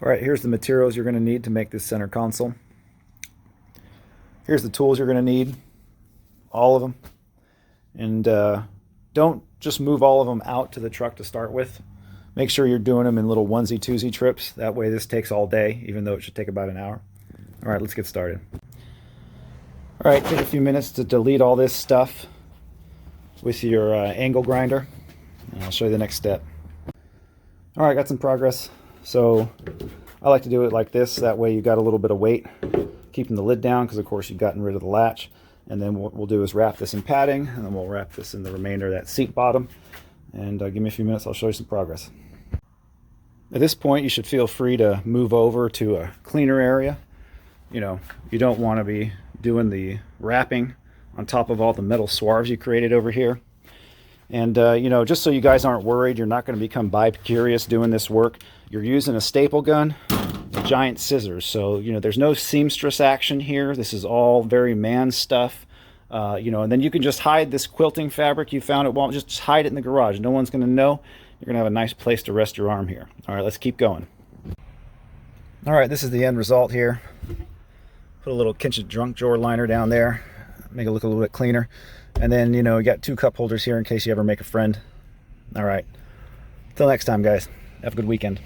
All right, here's the materials you're going to need to make this center console. Here's the tools you're going to need, all of them. And don't just move all of them out to the truck to start with. Make sure you're doing them in little onesie twosie trips. That way this takes all day, even though it should take about an hour. All right, let's get started. All right, take a few minutes to delete all this stuff with your angle grinder, and I'll show you the next step. All right, got some progress. So I like to do it like this. That way you got a little bit of weight, keeping the lid down, because of course you've gotten rid of the latch. And then what we'll do is wrap this in padding, and then we'll wrap this in the remainder of that seat bottom. And give me a few minutes, I'll show you some progress. At this point, you should feel free to move over to a cleaner area. You know, you don't want to be doing the wrapping on top of all the metal swarves you created over here. And you know, just so you guys aren't worried, you're not going to become bi-curious doing this work. You're using a staple gun, giant scissors. So, you know, there's no seamstress action here. This is all very man stuff. You know, and then you can just hide this quilting fabric you found at Walmart. Just hide it in the garage. No one's going to know. You're going to have a nice place to rest your arm here. All right, let's keep going. All right, this is the end result here. Put a little kitchen junk drawer liner down there. Make it look a little bit cleaner. And then, you know, you got 2 cup holders here in case you ever make a friend. All right. Till next time, guys. Have a good weekend.